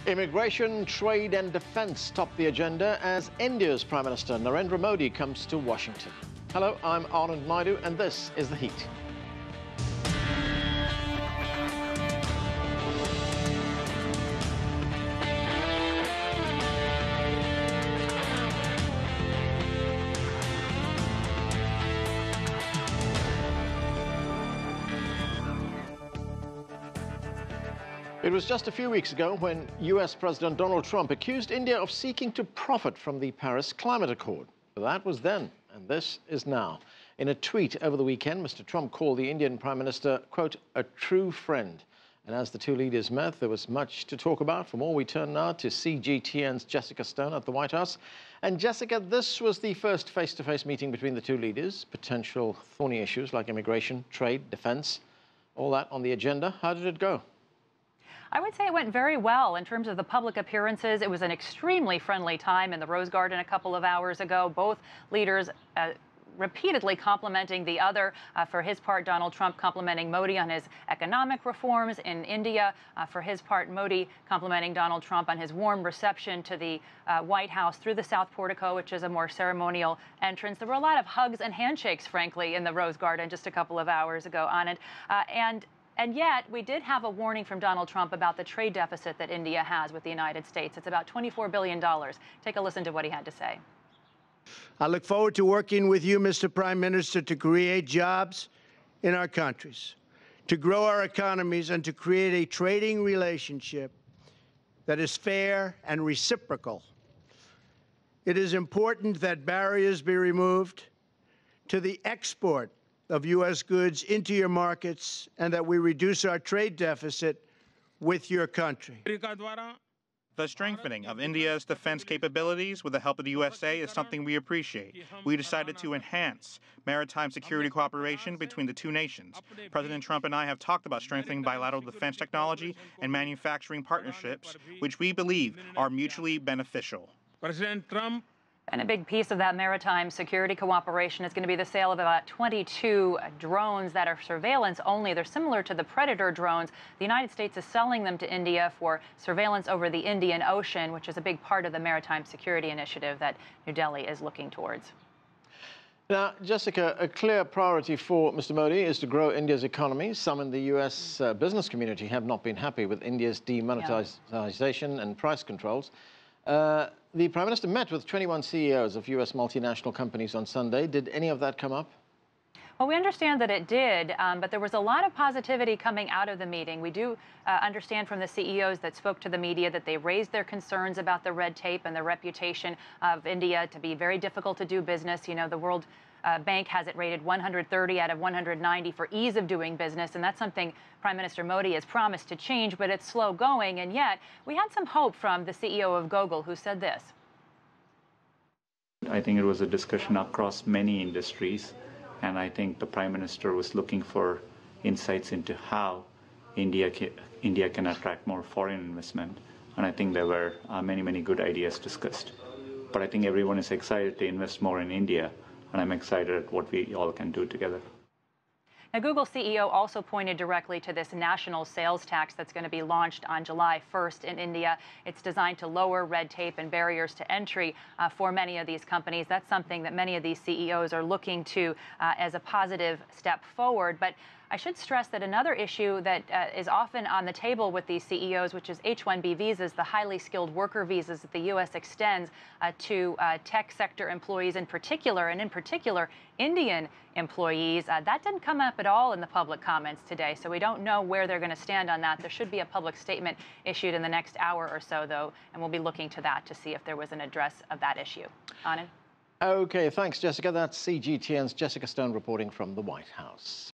Immigration, trade and defense top the agenda as India's Prime Minister Narendra Modi comes to Washington. Hello, I'm Anand Naidu and this is The Heat. It was just a few weeks ago when US President Donald Trump accused India of seeking to profit from the Paris Climate Accord. That was then, and this is now. In a tweet over the weekend, Mr. Trump called the Indian Prime Minister, quote, a true friend. And as the two leaders met, there was much to talk about. For more, we turn now to CGTN's Jessica Stone at the White House. And Jessica, this was the first face-to-face meeting between the two leaders. Potential thorny issues like immigration, trade, defense, all that on the agenda. How did it go? I would say it went very well in terms of the public appearances. It was an extremely friendly time in the Rose Garden a couple of hours ago. Both leaders repeatedly complimenting the other. For his part, Donald Trump complimenting Modi on his economic reforms in India. For his part, Modi complimenting Donald Trump on his warm reception to the White House through the South Portico, which is a more ceremonial entrance. There were a lot of hugs and handshakes, frankly, in the Rose Garden just a couple of hours ago, Anand. And yet, we did have a warning from Donald Trump about the trade deficit that India has with the United States. It's about $24 billion. Take a listen to what he had to say. I look forward to working with you, Mr. Prime Minister, to create jobs in our countries, to grow our economies, and to create a trading relationship that is fair and reciprocal. It is important that barriers be removed to the export of U.S. goods into your markets and that we reduce our trade deficit with your country. The strengthening of India's defense capabilities with the help of the USA is something we appreciate. We decided to enhance maritime security cooperation between the two nations. President Trump and I have talked about strengthening bilateral defense technology and manufacturing partnerships, which we believe are mutually beneficial. President Trump. And a big piece of that maritime security cooperation is going to be the sale of about 22 drones that are surveillance only. They're similar to the Predator drones. The United States is selling them to India for surveillance over the Indian Ocean, which is a big part of the maritime security initiative that New Delhi is looking towards. Now, Jessica, a clear priority for Mr. Modi is to grow India's economy. Some in the U.S. Business community have not been happy with India's demonetization and price controls. The Prime Minister met with 21 CEOs of U.S. multinational companies on Sunday. Did any of that come up? Well, we understand that it did, but there was a lot of positivity coming out of the meeting. We do understand from the CEOs that spoke to the media that they raised their concerns about the red tape and the reputation of India to be very difficult to do business. You know, the World Bank has it rated 130 out of 190 for ease of doing business, and that's something Prime Minister Modi has promised to change, but it's slow going. And yet, we had some hope from the CEO of Google, who said this. I think it was a discussion across many industries, and I think the Prime Minister was looking for insights into how India can attract more foreign investment, and I think there were many good ideas discussed. But I think everyone is excited to invest more in India, and I'm excited at what we all can do together. Now, Google CEO also pointed directly to this national sales tax that's going to be launched on July 1st in India. It's designed to lower red tape and barriers to entry for many of these companies. That's something that many of these CEOs are looking to as a positive step forward. But I should stress that another issue that is often on the table with these CEOs, which is H-1B visas, the highly skilled worker visas that the U.S. extends to tech sector employees in particular, and in particular Indian employees. That didn't come up at all in the public comments today, so we don't know where they're going to stand on that. There should be a public statement issued in the next hour or so, though, and we'll be looking to that to see if there was an address of that issue. Anand? Okay, thanks, Jessica. That's CGTN's Jessica Stone reporting from the White House.